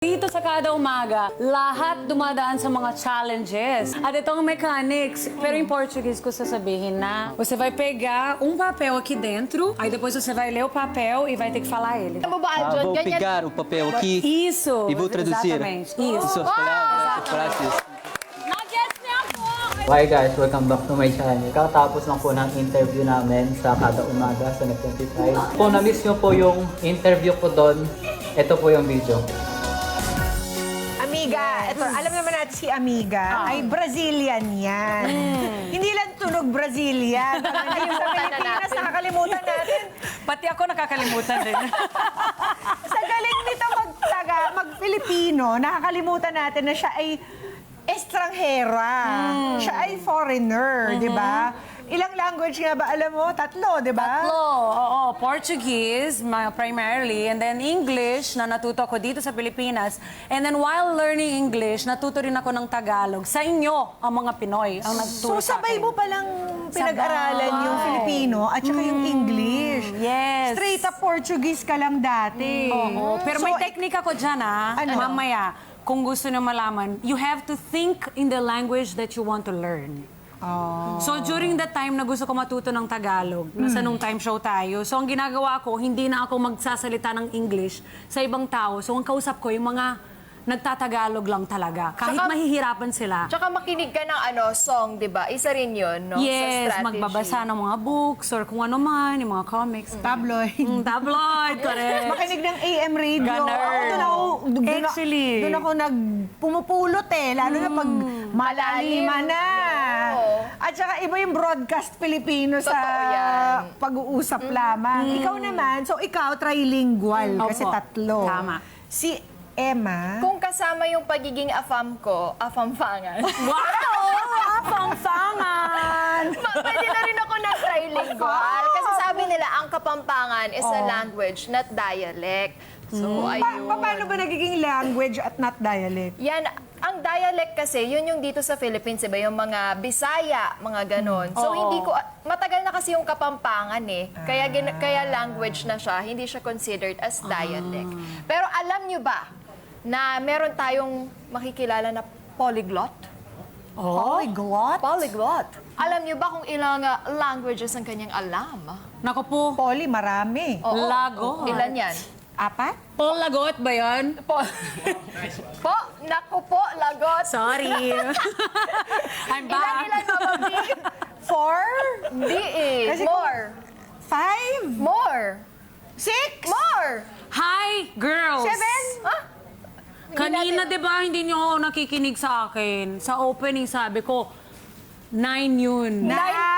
Dito sa Kada Umaga, lahat dumadaan sa mga challenges. At itong mechanics, pero em português ko sasabihin na você vai pegar papel aqui dentro, aí depois você vai ler o papel e vai ter que falar ele. Vou pegar o papel aqui Isso! e vou traduzir Exatamente, isso. suas palavras, frases. Hi guys, welcome back to my channel. Kakatapos lang po ng interview namin sa Kada Umaga sa Net25. Kung na-miss nyo po yung interview ko doon, ito po yung video. Amiga, ito, alam naman natin si Amiga ay Brazilian yan. Hindi lang tunog Brazilian. Nakalimutan sa Pilipinas, nakakalimutan natin. Pati ako nakakalimutan din. Sa galing nito mag-Filipino, nakakalimutan natin na siya ay estranghera. Siya ay foreigner, di ba? Ilang language nga ba? Alam mo? Tatlo, di ba? Tatlo, oo. Portuguese, primarily, and then English, na natuto ako dito sa Pilipinas. And then while learning English, natuto rin ako ng Tagalog. Sa inyo, ang mga Pinoy, ang nagturo So sa sabay akin. mo palang pinag-aralan yung Filipino at saka yung English. Yes. Straight up Portuguese ka lang dati. Oo. Pero So, may teknika ko dyan, ha? Ano? Mamaya, kung gusto nyo malaman, you have to think in the language that you want to learn. So during that time na gusto ko matuto ng Tagalog, nasa nung time show tayo, so ang ginagawa ko, hindi na ako magsasalita ng English sa ibang tao. So ang kausap ko, yung mga nagtatagalog lang talaga. Kahit Tsaka- mahihirapan sila. Tsaka makinig ka ng song, di ba? Isa rin yun, no? Yes, sa strategy. magbabasa ng mga books or kung ano man, yung mga comics. tabloid. Tabloid, correct. Makinig ng AM radio. Ganun. Actually. Doon ako pumupulot eh. Lalo na pag malaliman na. Oo. At saka iba yung broadcast Filipino sa Totoo yan. pag-uusap lamang. Ikaw naman, so ikaw trilingual kasi Opo. tatlo. Tama. Si Emma. Kung kasama yung pagiging afam ko, afamfangan. Wow! Pangsangan! Pwede na rin ako ng trilingual. Kasi sabi nila, ang Kapampangan is a language, not dialect. So, ayun. Paano ba nagiging language at not dialect? Yan, ang dialect kasi, yun yung dito sa Philippines, iba yung mga Bisaya, mga ganon. So, hindi ko, matagal na kasi yung Kapampangan eh. Kaya language na siya, hindi siya considered as dialect. Pero alam nyo ba, na meron tayong makikilala na polyglot? Polyglot? Polyglot. Alam niyo ba kung ilang languages ang kanyang alam? Naku po, Poly, marami. Oo. Lagot. Ilan yan? 4? Lagot ba yan? Po. Po, naku po, lagot. Sorry. I'm back. Ilan, Mama B? 4? Hindi eh. Kasi More. 5? More. 6? More. Hi, girls! 7? Ah, Kanina, di ba, hindi niyo ako nakikinig sa akin. Sa opening, sabi ko, 9 yun. Nine.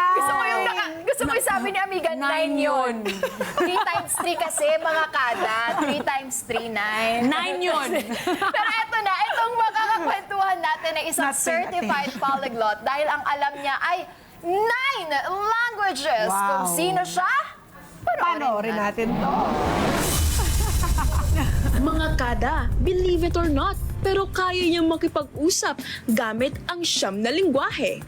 Gusto ko yung sabi ni Amiga, 9 yun. 3 times 3 kasi, mga kada. 3 times 3, 9. 9 yun. Pero eto na, itong makakakwentuhan natin ng isang Natin, certified polyglot dahil ang alam niya ay 9 languages. Wow. Kung sino siya, Panoorin natin to. Mga kada, believe it or not, pero kaya niyang makipag-usap gamit ang siyam na lingwahe.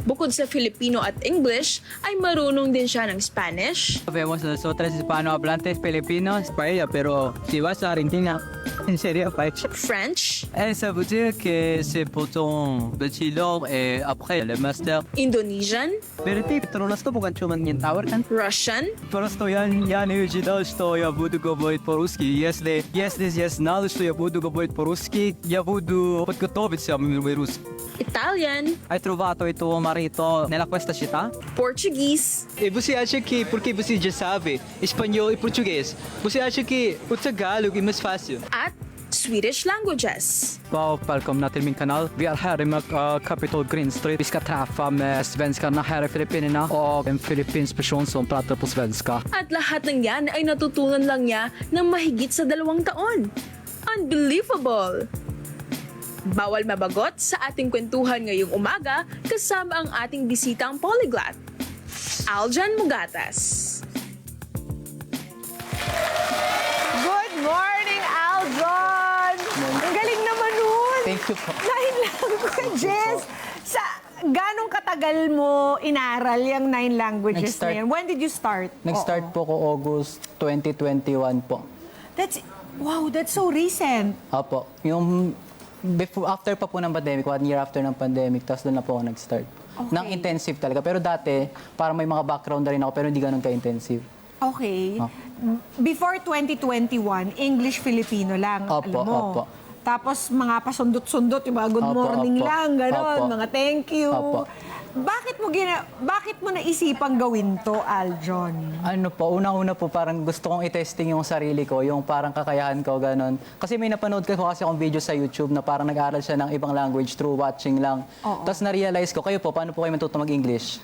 Bukod sa Filipino at English, ay marunong din siya ng Spanish, Vemos nosotras hispanohablantes filipinos, paella, pero si vas a Argentina, en serio, paella. French, Ça veut dire que c'est pourtant le chilo et après le master. Indonesian, Berarti terus tuh bukan cuma nyentawar kan? Russian, Просто я не ожидал, что я буду говорить по-русски. Если я знал, что я буду говорить по-русски, я буду подготовиться мой русский. Italian, Hai trovato il tuo marito nella questa città? Portuguese, E você acha que, porque você já sabe espanhol e português, você acha que o Tagalog é mais fácil? at Swedish languages. Välkomna till min kanal. Vi är här i Capitol Green Street. Vi ska träffa med svenskarna här i Filippinerna och en filippinsk person som pratar på svenska. At lahat ng yan ay natutunan lang niya ng mahigit sa 2 taon. Unbelievable! Bawal mabagot sa ating kwentuhan ngayong umaga kasama ang ating bisitang polyglot, Aljan Mugatas. Good morning, Aljon! Ang galing naman nun! Thank you po. 9 languages! Ganong katagal mo inaral yung 9 languages Nag-start- na yan? When did you start? Nag-start po ko August 2021 po. That's Wow, that's so recent. Opo. Yung after pa po ng pandemic, 1 year after ng pandemic, tapos doon na po ako nag-start. Ng intensive talaga. Pero dati, parang may mga background na rin ako, pero hindi ganun ka-intensive. Okay. Oh. Before 2021, English-Filipino lang, Opo, alam mo. opo. Tapos mga pasundot-sundot, yung mga good Opo, morning opo. lang, gano'n, Opo. mga thank you. Opo. Bakit mo naisipang gawin to, Aljon? Ano po, una-una po parang gusto kong i-testing yung sarili ko, yung parang kakayahan ko, ganon. Kasi may napanood ko kasi akong video sa YouTube na parang nag-aaral siya ng ibang language through watching lang. Oo. Tapos na-realize ko, kayo po, paano po kayo matuto mag-English?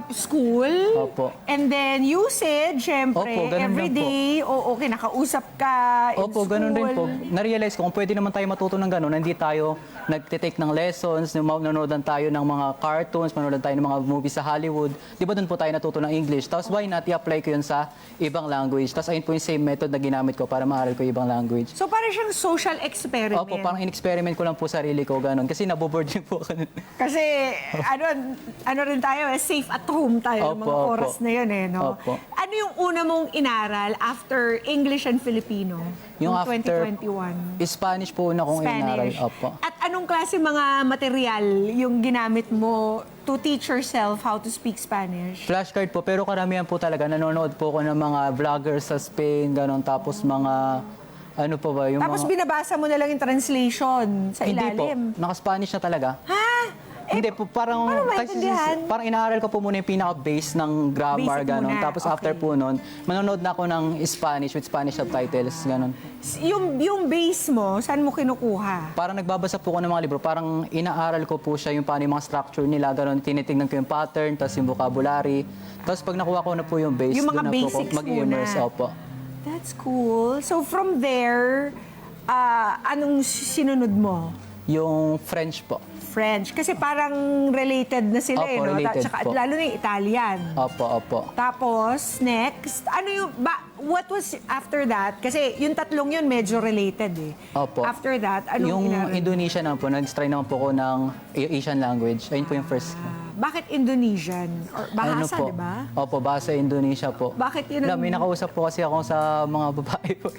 School. Opo. And then usage, syempre, Opo, ganun lang everyday. Oo, kinakausap ka in Opo, ganun rin po. school. Na-realize ko, kung pwede naman tayo matuto ng ganon, hindi tayo nagtitake ng lessons, nanonood tayo ng mga cartoons, manonood tayo ng mga movies sa Hollywood. Di ba doon po tayo natuto ng English? Tapos why not i-apply ko yun sa ibang language? Tapos ayun po yung same method na ginamit ko para maaral ko yung ibang language. So parang siyang social experiment. Opo, parang in-experiment ko lang po sarili ko, ganon. Kasi naboboard din po ako. Kasi ano rin tayo, safe at home tayo ng Opo, mga opo. oras na yun no? Opo. Ano yung una mong inaral after English and Filipino? Yung noong after 2021? Spanish po una kong inaral. Spanish. Opo. At anong klase mga material yung ginamit mo to teach yourself how to speak Spanish? Flashcard po, pero karamihan po talaga, nanonood po ako ng mga vloggers sa Spain, ganon. Tapos mga, ano po ba, yung Tapos mga... binabasa mo na lang yung translation sa Hindi po, ilalim. naka-Spanish na talaga. Ha? Hindi po, parang... paano kasi maintindihan? parang inaaral ko po muna yung pinaka-base ng grammar, Basic ganon. muna, Tapos okay. after po nun, manonood na ako ng Spanish with Spanish subtitles, ganon. Yung base mo, saan mo kinukuha? Parang nagbabasa po ako ng mga libro, parang inaaral ko po siya yung paano yung mga structure nila, ganon. Tinitingnan ko yung pattern, tapos yung vocabulary. Tapos pag nakuha ko na po yung base, Yung mga doon na po ako basics mag-immerse. muna. Opo. That's cool. So from there, anong sinunod mo? Yung French po. French. Kasi parang related na sila Opo, no? related Tsaka, po. lalo na yung Italian. Opo, opo. Tapos, next, ano yung, what was after that? Kasi yung tatlong yun medyo related eh. Opo. After that, anong Yung inaral? Indonesia naman po, nag-try naman po ko ng Asian language. Ayun po yung first. Bakit Indonesian? Or bahasa, po? di ba? Opo, bahasa Indonesia po. Bakit yun ang- May nakausap po kasi ako sa mga babae po.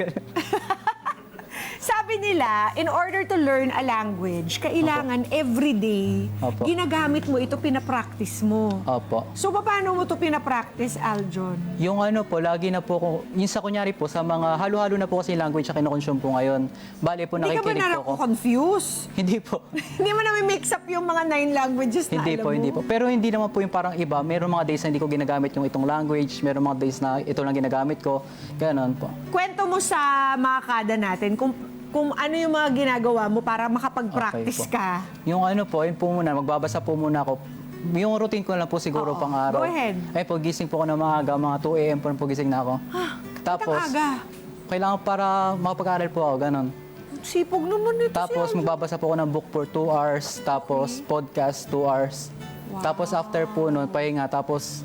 Sabi nila, in order to learn a language, kailangan everyday, Opo. ginagamit mo ito, pinapractice mo. Opo. So, paano mo ito pinapractice, Aljon? Yung ano po, lagi na po ko, yung sa kunyari po, sa mga halo-halo na po kasi yung language na kinukonsume po ngayon. Bale po, Hindi ka ba nakikinig po ako. confuse? Hindi po. Hindi mo na may mix up yung mga 9 languages na Hindi alam po, mo? hindi po. Pero hindi naman po yung parang iba. Meron mga days na hindi ko ginagamit yung itong language. Meron mga days na ito lang ginagamit ko. Ganon po. Kwento mo sa mga kada natin kung ano yung mga ginagawa mo para makapag-practice Okay po. ka. Yung ano po, yun po muna, magbabasa po muna ako. Yung routine ko lang po siguro Oo. pang araw. Go ahead. Ay po, gising po ako ng maaga, mga 2 a.m. po gising na ako. Tapos, Ang aga. kailangan para makapag-aral po ako, ganon. Sipog naman ito Tapos, si Aljon. magbabasa po ako ng book for 2 hours. Tapos, podcast 2 hours. Tapos, after po nun, pahinga. Tapos,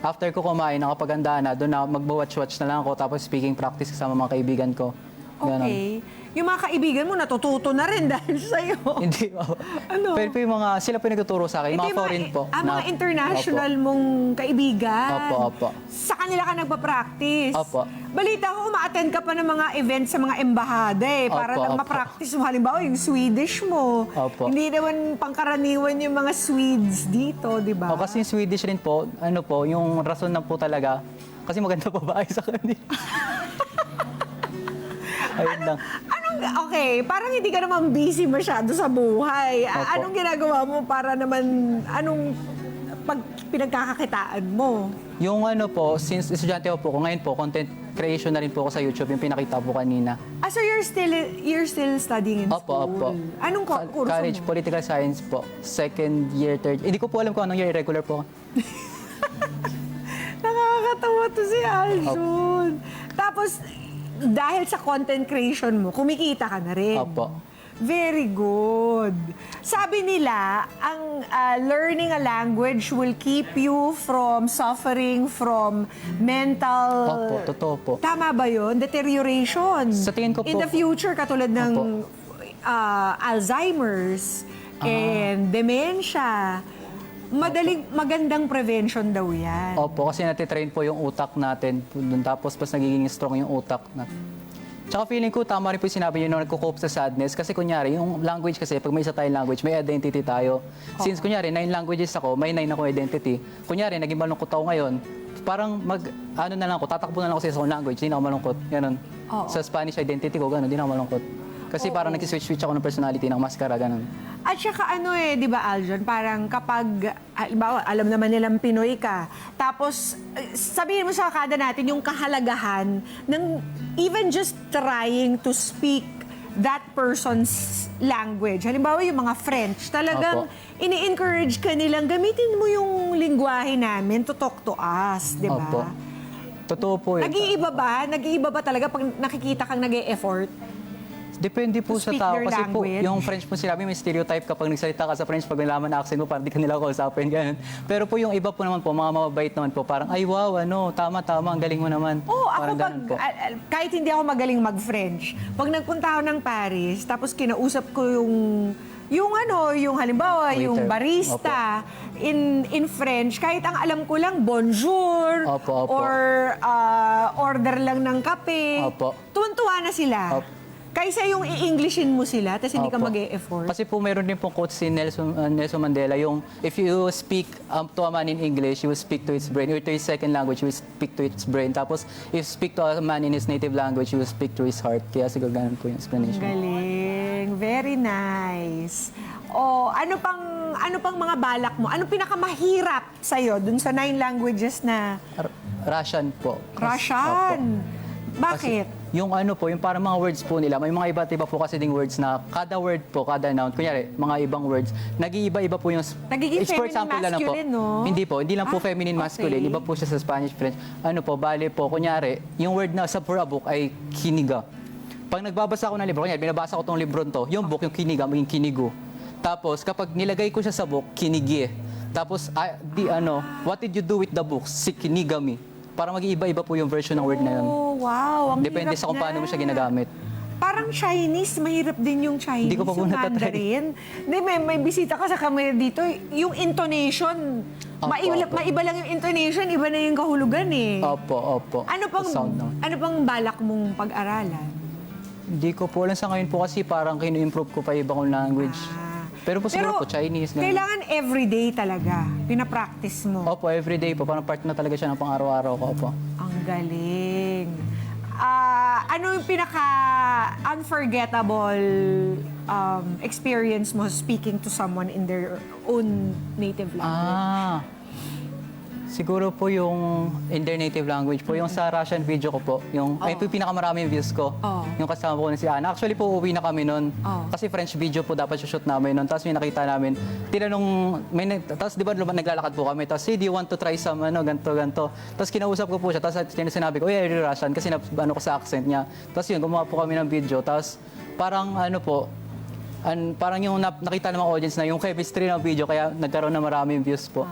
after ko kumain, nakapaganda na, doon na magbo-watch-watch na lang ako. Tapos, speaking practice kasama mga kaibigan ko. Ganon. Okay. Yung mga kaibigan mo, natututo na rin dahil sa'yo. Hindi po. Ano? Pero po yung mga, sila po yung nagtuturo sa akin, Ito mga yung foreign po. mga international mong kaibigan. Opo, opo. Sa kanila ka nagpa-practice. Opo. Balita ko, uma-attend ka pa ng mga events sa mga embahada para Opo, lang opo. ma-practice mo. Halimbawa, yung Swedish mo. Opo. Hindi naman pangkaraniwan yung mga Swedes dito, di ba? O, kasi yung Swedish rin po, ano po, yung rason na po talaga, kasi maganda babae sa kanila. Ayun lang. Okay, parang hindi ka naman busy masyado sa buhay. Opo. Anong ginagawa mo para naman, anong pinagkakakitaan mo? Yung ano po, since estudyante po ako, ngayon po, content creation na rin po ako sa YouTube, yung pinakita po kanina. So you're still studying in Opo, school? opo. Anong kurso College, mo? Political Science po. Second year, third. Hindi ko po alam kung anong year, irregular po. Nakakatawa to si Aljon. Tapos, dahil sa content creation mo, kumikita ka na rin. Opo. Very good. Sabi nila, ang learning a language will keep you from suffering from mental... Opo, totoo po. Tama ba yun? Deterioration. Sa tingin ko In po- the future, katulad ng Alzheimer's and dementia. Magandang prevention daw yan. Opo, kasi natitrain po yung utak natin. Dun, tapos mas nagiging strong yung utak natin. Tsaka feeling ko, tama rin po yung sinabi niyo na nagko-cope sa sadness. Kasi kunyari, yung language kasi, pag may isa tayong language, may identity tayo. Since kunyari, 9 languages ako, may 9 ako identity. Kunyari, naging malungkot ako ngayon, parang ano na lang ako, tatakbo na lang ako sa isang language, di na ako malungkot. Ganun. Sa Spanish identity ko, ganun, di na ako malungkot. Kasi parang nag-switch ako ng personality ng maskara, ganun. At saka ano di ba Aljon, parang kapag, halimbawa, alam naman nilang Pinoy ka, tapos sabihin mo sa kada natin yung kahalagahan ng even just trying to speak that person's language. Halimbawa yung mga French, talagang Opo. ini-encourage ka nilang gamitin mo yung lingwahe namin to talk to us, di ba? Opo. Totoo po yun. Nag-iiba ba? Nag-iiba ba talaga pag nakikita kang nag-e-effort? Depende po To sa speak tao. their Kasi po, language. yung French po sinabi, may stereotype kapag nagsalita ka sa French, pag nalaman na accent mo, parang di ka nila kausapin, ganun. Pero po yung iba po naman po, mga mababait naman po, parang, ay wow, tama, ang galing mo naman. Oo, ako Parang pag, ganun po. kahit hindi ako magaling mag-French, pag nagpunta ako ng Paris, tapos kinausap ko yung halimbawa, Waiter. yung barista in French, kahit ang alam ko lang, bonjour, Opo, opo. or order lang ng kape, Opo. tuwan-tuwa na sila. Opo. Kaysa yung i-Englishin mo sila, tapos hindi ka Opo. mag-e-effort. Kasi po meron din pong quote si Nelson Mandela, yung if you speak to a man in English, you will speak to its brain. Or to his second language, you will speak to its brain. Tapos if you speak to a man in his native language, you will speak to his heart. Kaya siguro ganun po yung explanation. Galing. Very nice. Ano pang mga balak mo? Ano pinakamahirap sa'yo dun sa 9 languages na Russian po. Russian? Opo. Bakit? Yung yung parang mga words po nila, may mga iba't iba po kasi ding words na kada word po, kada noun, kunyari, mga ibang words, nag-iiba-iba po yung... Nagiging For feminine, example, lang po, masculine, no? hindi lang po feminine, masculine, okay. iba po siya sa Spanish, French. Bale po, kunyari, yung word na sa for a book ay kiniga. Pag nagbabasa ako ng libro, kunyari, binabasa ko tong libro to, yung book, yung kiniga, maging kinigo. Tapos, kapag nilagay ko siya sa book, kinigi. Tapos, what did you do with the book? Si kinigami. Para mag-iiba-iba po yung version ng word na yun. Oh, wow. Ang Depende hirap sa kung paano mo siya na. ginagamit. Parang Chinese, mahirap din yung Chinese. Hindi ko pa po yung natatry. Mandarin. Hindi, may bisita ka sa kamera dito, yung intonation, Opo, opo. maiba lang yung intonation, iba na yung kahulugan eh. Opo. Ano pang balak mong pag-aralan? Hindi ko po alam sa ngayon po kasi parang kino-improve ko pa yung ibang language. Pero po siguro po Chinese. Ganun. Kailangan everyday talaga. Pinapractice mo. Opo, everyday po. Parang part na talaga siya ng pang-araw-araw ko. Opo. Ang galing. Ano yung pinaka-unforgettable experience mo speaking to someone in their own native language? Siguro po yung in their native language po. Yung sa Russian video ko po. Yung pinakamaraming views ko. Yung kasama ko na si Ana. Actually po, uwi na kami nun. Kasi French video po dapat shoot namin nun. Tapos may nakita namin. Tapos di ba naglalakad po kami. Tapos, hey, do you want to try some ganto. Tapos kinausap ko po siya. Tapos sinabi ko, you're Russian. Kasi ko sa accent niya. Tapos yun, gumawa po kami ng video. Tapos parang parang yung nakita ng mga audience na yung chemistry ng video kaya nagkaroon na maraming views po.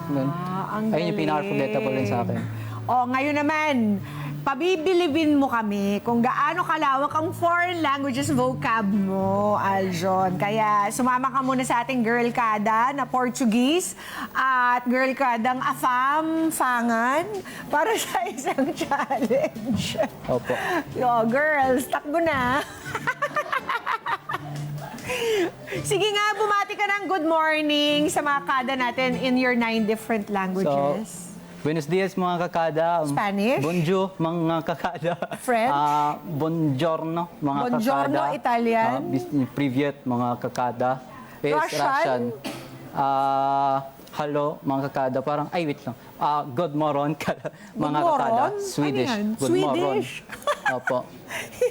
Ang Ayun yung pinaka-forgettable rin sa akin. Ngayon naman, pabibilibin mo kami kung gaano kalawak ang foreign languages vocab mo, Aljon. Kaya sumama ka muna sa ating Girl Kada na Portuguese at Girl Kadang Afam-fangan para sa isang challenge. Opo. Girls, takbo na. Sige nga, bumati ka ng good morning sa mga kada natin in your 9 different languages. Buenos dias mga kakada. Spanish? Bonjour mga kakada. French? Buongiorno mga Buongiorno, kakada. Italian? Privyet mga kakada. Russian? Hello mga kakada. Parang, wait lang. Good morning mga Good kakada. morning? Swedish. Ano yan? Good morning. Swedish? Opo.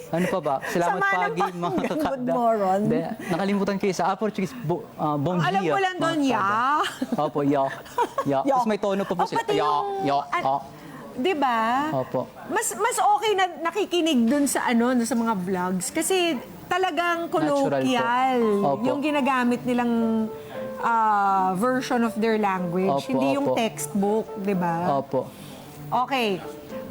Ano pa ba? Salamat Sama ng pagi mga pakinggan, kakada. good morning. Nakalimutan ko isa. Portuguese. Bon dia. Alam ko lang doon, mga kakada. Opo, ya. Tapos may tono pa po siya. pati yung... Diba? Opo. Mas okay na nakikinig dun sa sa mga vlogs kasi talagang colloquial Opo. yung ginagamit nilang version of their language, Opo, hindi yung opo. textbook, diba? Opo. Okay.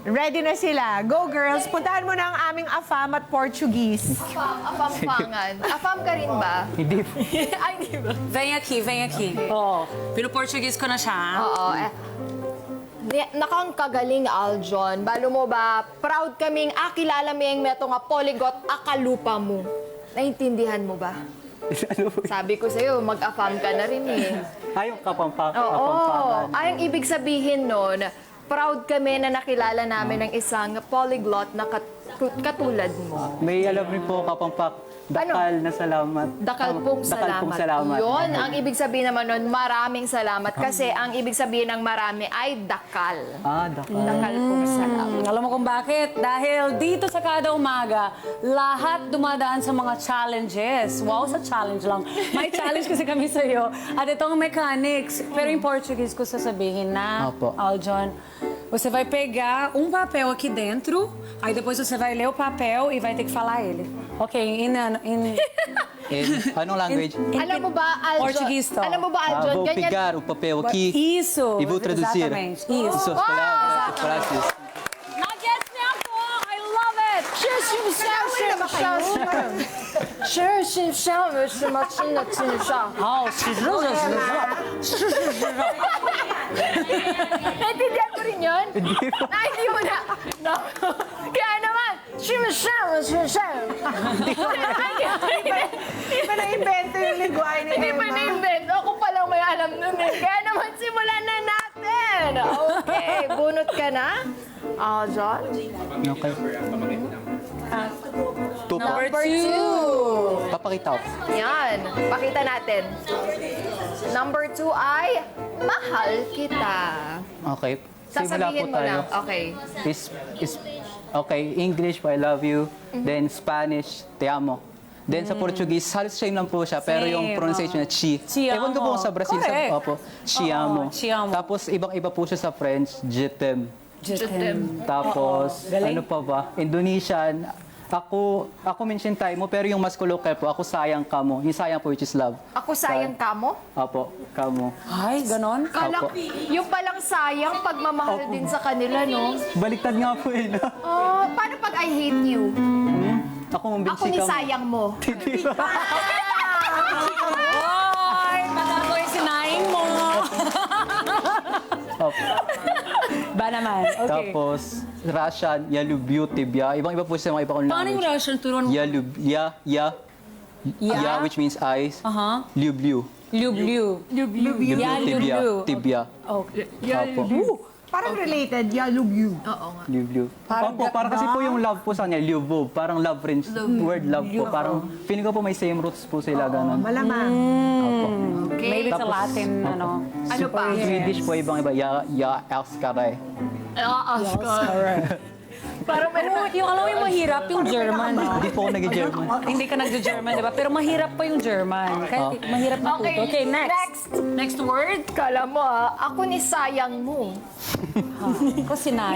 Ready na sila. Go, girls. Puntahan mo na ang aming Afam at Portuguese. Afam-fangan. Afam ka rin ba? Hindi po. Ay, di ba? Vem aqui. Oo. Pino-Portuguese ko na siya. Oo. Nakang kagaling, Aljon. Balo mo ba, proud kaming kilala mo yung meto nga polyglot akalupa mo. Naintindihan mo ba? Sabi ko sa'yo, mag-afam ka na rin eh. Ay, yung kapampangan. Oo. Ay, ang ibig sabihin nun, proud kami na nakilala namin ng isang polyglot na katulad mo. May alam rin po kapampak. Dakal na salamat. Dakal pong Dakal pong salamat. salamat. Yun, ang ibig sabihin naman nun, maraming salamat. Kasi ang ibig sabihin ng marami ay dakal. Dakal. Dakal pong salamat. Alam mo kung bakit? Dahil dito sa kada umaga, lahat dumadaan sa mga challenges. Wow, sa challenge lang. May challenge kasi kami sa iyo. At itong mechanics. Pero em português ko sasabihin na, Opo. Aljon, você vai pegar papel aqui dentro, aí depois você vai ler o papel e vai ter que falar ele. Ok, Anong language? Alam mo ba, Aljon? Português to. Alam mo ba, Aljon? Vou Ganyan. pegar o papel aqui Isso. e vou traduzir. Exatamente. Isso. Suas palavras, suas frases. Nagets niya ako! I love it! Naintindihan mo rin yun? Hindi mo na. No. Kaya naman, Hindi pa na-invento yung lingwahe ni hindi pa Emma. na-invent. Ako pa lang may alam nun eh. Kaya naman, simulan na natin. Okay, bunot ka na. John? Okay. Number 2. Papakita ko. Yan, pakita natin. Number 2 ay, mahal kita. Okay. Simula po Sasabihin mo tayo. na. Okay. Okay, English po, I love you. Then Spanish, te amo. Then sa Portuguese, halos same lang po siya, pero yung Same, pronunciation na chi. Ci Ewan ko po amo. kung sa Brazil, Correct. opo, chi amo. ci amo. Tapos ibang-iba po siya sa French, je t'aime. Jutem. Tapos, galing. ano pa ba? Indonesian, ako mention tayo mo, pero yung mas colloquial po, ako sayang ka mo. Yung sayang po, which is love. Ako sayang ka mo? Opo, ka mo. Ay, ganon? Kala, Opo. yung palang sayang, pagmamahal din sa kanila, no? Baliktad nga po eh, no? Oh, paano pag I hate you? Ako mong Ako ni sayang mo. Oy, magagawa yung sinaing mo. Opo. Ba naman? Okay. Tapos, Russian, ya lubiu, tibia. Ibang-iba po siya mga iba kong Paano yung language. Russian? Turuan mo. Ya, which means eyes. Aha. Lubliu. Liu-liu. Lubliu, Ya, tibia. lubliu. Tibia. Okay. Opo. Parang related, yeah, love you. Oo nga. Lubliu. Opo, parang kasi po yung love po sa kanya, liubo. Parang love rin. Word love po. Parang, feeling ko po may same roots po sila. Ganun. Malamang. Opo. Okay. Maybe it's a Latin, ano. Ano pa? Swedish po ibang-iba. Ya, älskar Parang meron. Yung alam mo yung mahirap, yung German. no? Hindi po ako nag-German. Hindi ka nag-German, di ba? Pero mahirap pa yung German. Kaya mahirap na Okay, Okay, next. next. Next word. Kala mo ako ni sayang mo. Ako sinabi.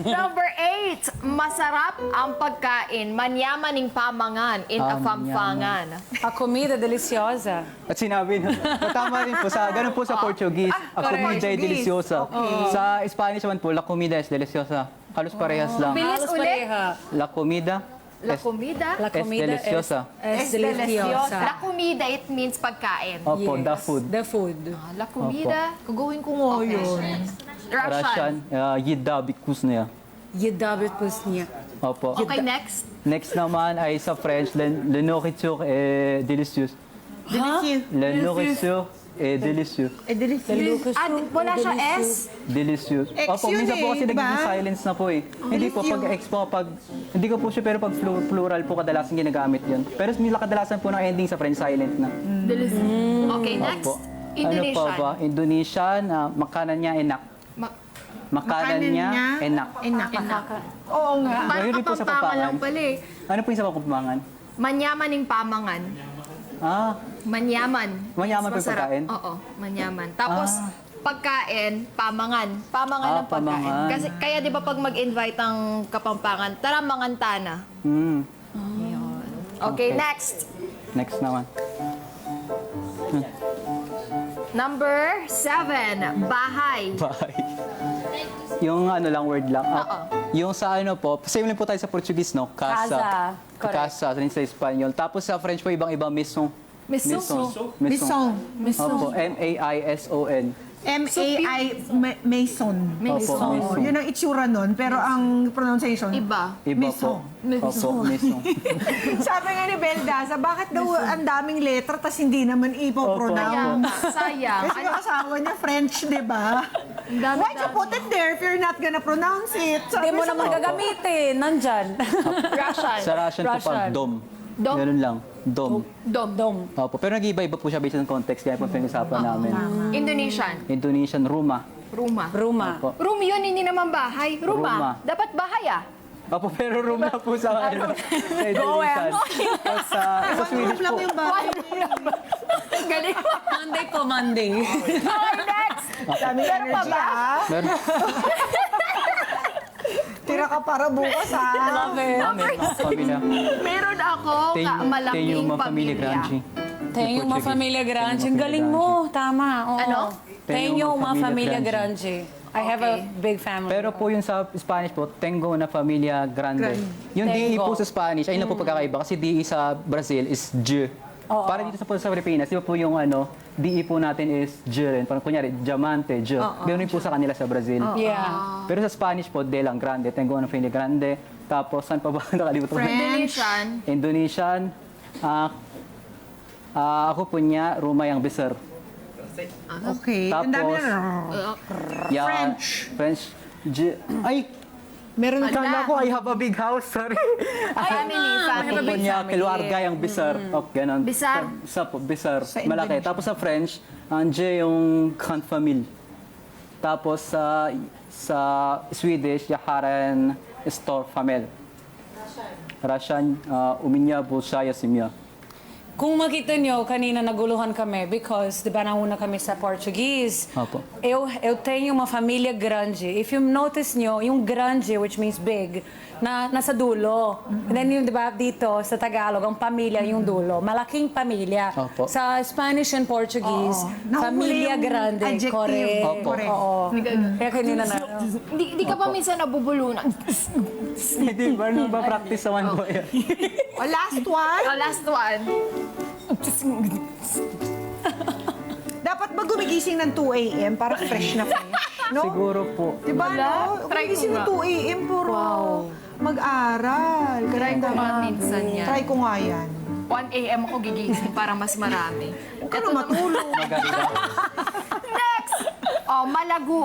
Number 8, masarap ang pagkain, manyamaning pamangan in afamfangan. A comida deliciosa. At sinabi na, tama rin po sa, ganun po sa Portuguese, a comida es deliciosa. Sa Spanish naman po, la comida es deliciosa. Halos parehas lang. Bilis Halos ulit. pareha. La comida La comida. La comida deliciosa. Es deliciosa. La comida, it means pagkain. Opo, the Yes, food. The food. La comida. Gagawin ko nga yun. Russian. Yida bikusnaya. Jedabit pusnya. Opo. Okay, next. Next naman ay sa French, le nourriture est délicieuse. Delicious. Le nourriture est délicieux. Delicious. Wala siya S. Delicious. X Opo, yun minsan po eh, kasi di ba? naging silence na po eh. Hindi po, pag X po, hindi ko po siya, pero pag plural po kadalasan ginagamit yun. Pero kadalasan po ng ending sa French silent na. Okay, next. Opo. Ano pa ba? Indonesian, makanan niya enak. Makanan niya enak. Enak. Oo nga. Parang Ngayon rin po sa kapampangan lang Papangan. pala eh. Ano po yung sa kapampangan? Manyamaning pamangan. Manyaman. Manyaman Mas po yung masarap. pagkain? Oo, manyaman. Tapos, pagkain, pamangan. Pamangan ng pagkain. pamangan. Kasi, kaya di ba pag mag-invite ang Kapampangan, tara mangantana. Mm. Okay, Okay. next. Next naman. Number 7, bahay. Bye. Yung ano lang, word lang. Yung sa ano po, same lang po tayo sa Portuguese, no? Casa. Correct. Casa, rin sa Espanyol. Tapos sa French po, ibang-iba, maison. Maison. Maison. Maison. Opo, M-A-I-S-O-N. Mason. Oo, yun ang itsura nun, pero ang pronunciation, Iba. Iba po. Opo, Maison. Sabi nga ni Beldaza, bakit daw ang daming letter tas hindi naman Kaya ipopronounce? nga, sayang. Kasi yung asawa niya French, di ba? Why'd you put it there if you're not gonna pronounce it? Hindi mo naman gagamitin. Nandyan. Russian. Sa Russian po pag Russian. dom. Dom? Ganun lang. Dom. Dom. Opo. Pero nag-iiba-iba po siya based on context. Kaya po pinag-usapan namin. Indonesian. Indonesian, Ruma. Ruma. Ruma. Opo. Room yun, hindi naman bahay. Ruma. Ruma. Dapat bahay ah. Opo, pero room na po sa ano. Sa Indonesian. Tapos sa Swedish lang po. yung bahay. Galing. Monday po, Monday. Okay, next. Sabi ka pa ba? Meron. Tira ka para bukas, ha? Love it. Pamilya. Meron ako malaking pamilya. Tenyo uma familia grande. Ang galing mo. Tama. Oo. Ano? Tenyo uma familia Familia grande. I have a big family. Pero po yung sa Spanish po, tengo na familia grande. Yung DE Tengo. po sa Spanish, ayun na po pagkakaiba. Kasi DE sa Brazil is J. Para dito sa Pilipinas, di ba po yung DE po natin is J rin. Parang kunyari, diamante, J. Ganun rin po sa kanila sa Brazil. Yeah. Pero sa Spanish po, de lang grande. Tengo na familia grande. Tapos, saan pa ba nakalimutan ko? Indonesian. Indonesian. Ako po niya, Ruma yang besar. Okay. Ang dami Tapos, na. Yeah, French. Ay! Meron kala ko, I have a big house. Sorry. Family. Ako po niya, keluarga yung bisar. Ganon. Bisar? Sa po, bisar. Malaki. Tapos sa French, anje yung grande famille. Tapos sa Swedish, yaharen stor famille. Russian, uminya bulshaya simya. Kung makita nyo, kanina naguluhan kami because, di ba, nauna kami sa Portuguese. Opo. Eu tenho uma família grande. If you notice nyo, yung grande, which means big, nasa dulo. And then yung, di ba, dito sa Tagalog, ang pamilya yung dulo. Malaking pamilya. Opo. Sa Spanish and Portuguese, Nahuli familia yung grande. adjective. Correct. Opo. Oo. Kaya kanina na. Hindi ka pa minsan nabubulunan. Hindi ba nung ba-practice naman po yan? O, last one. Oh, last one. Dapat ba gumigising ng 2 a.m. para fresh na fresh? No? Siguro po. Diba, no? Try ko Gumigising ng nga. 2 a.m. puro mag-aral. Try ko Ganda. nga minsan yan. Try ko nga yan. 1 a.m. ako gigising para mas marami. Huwag ka na matulog. Maganda. Next! Oh, malago.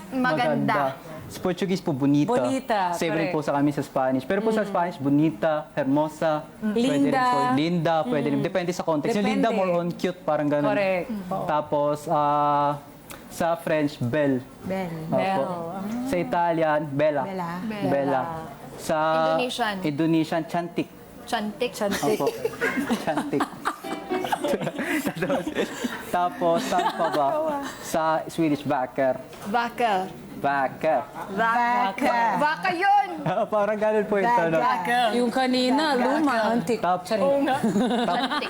Maganda. Sa Portuguese po, bonita. Bonita, Same rin correct. po sa kami sa Spanish. Pero po sa Spanish, bonita, hermosa, pwede rin Linda. po, linda, pwede rin. Depende sa context. Yung linda, Depende. more on cute, parang ganun. Correct. Oo. Tapos, sa French, belle. Ben. Opo. Sa Italian, bella. Bella. Bella. Sa Indonesian. Indonesian, chantik. Chantik. Opo. Chantik. Tapos, saan pa ba? Sa Swedish, vacker. Vaka. Vacker. Baka. Vaka yun! Parang ganun po ito. No? Yung kanina, luma, antique. Tapos, Chantik.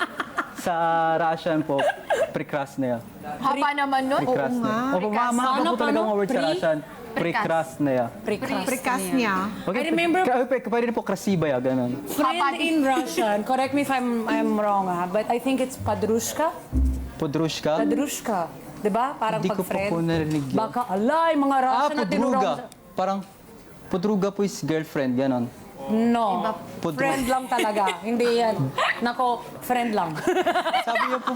sa Russian po, prekrasnaya. Haba naman nun. Prekrasnaya. Opo, mahaba Ano, po talaga ang paano? word sa Russian. Prekrasnaya. Prikas niya. I remember Pwede rin po krasibaya, ganun. friend in Russian. Correct me if I'm wrong, but I think it's padrushka. Podrushka? Padrushka. 'Di ba? Parang Hindi ko pa pag-friend. po narinig yun. Baka alay mga Russian na tinurong. podruga. Parang, podruga po is girlfriend, ganun. No. Podruga. Friend lang talaga. Hindi yan. Nako, friend lang. Sabi niyo po,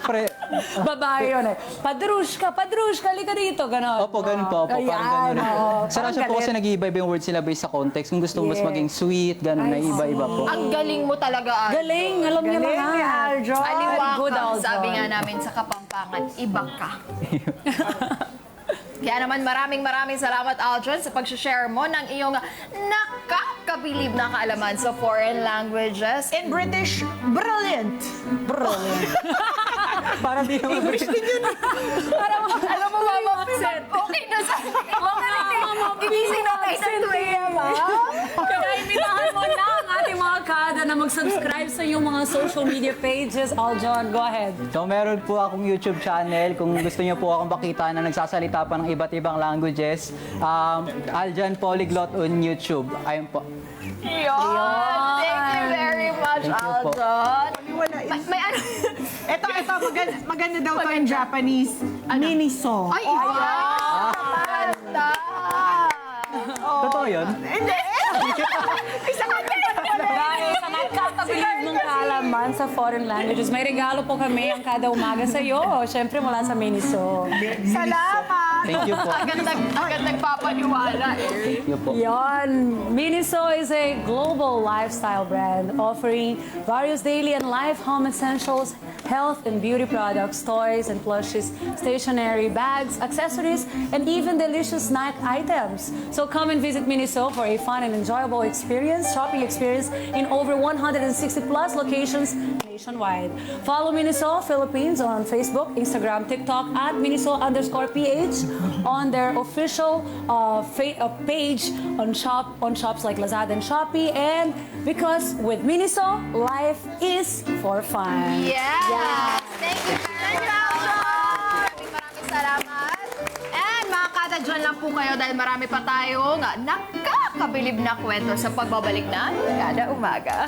Babae yun eh. Padrushka, halika dito. Ganon. Opo, ganun po. Opo, parang Ayan, ganun. oo. Sa Parang Russian po kasi galit. nag-iiba-iba yung words sila based sa context. Kung gusto mo mas Yeah. maging sweet, ganun, na iba-iba po. Ang galing mo talaga, Al. Galing, alam niya Galing ni lahat. Aljo. Aliwaka, Good, Aljon. sabi nga namin sa Kapampangan, iba ka. Kaya naman maraming salamat, Aljon, sa pag-share mo ng iyong nakakabilib na kaalaman sa foreign languages. In British, brilliant. Parang di naman. Alam mo, Mama, okay na sa gigising na tayo sa 2 a.m. Kaya imitahan mo na ang ating mga kada na mag-subscribe sa iyong mga social media pages. Aljon, go ahead. So meron po akong YouTube channel. Kung gusto niyo po akong makita na nagsasalita pa ng iba't ibang languages, Aljan Polyglot on YouTube. Ayun po. Yun! Thank you very much, Thank you po. Aljon. Wala. May ano? Ito, maganda daw to in Japanese. Miniso. Ay, Totoo yun? Dahil sa magkakabilib mong kaalaman sa foreign languages, may regalo po kami ang kada umaga sa iyo. Siyempre mula sa Miniso. Salamat! Thank you po. agad nagpapaniwala eh. Thank you po. Yon, Miniso is a global lifestyle brand offering various daily and life home essentials, health and beauty products, toys and plushies, stationery, bags, accessories, and even delicious snack items. So come and visit Miniso for a fun and enjoyable shopping experience in over 160 plus locations nationwide. Follow Miniso Philippines on Facebook, Instagram, TikTok at Miniso_PH on their official page on shops like Lazada and Shopee. And because with Miniso, life is for fun. Yes! Thank you very much! Maraming salamat. And mga kada, dyan lang po kayo dahil marami pa tayong nakakabilib na kwento sa pagbabalik na kada umaga.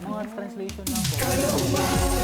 Mga translation lang po.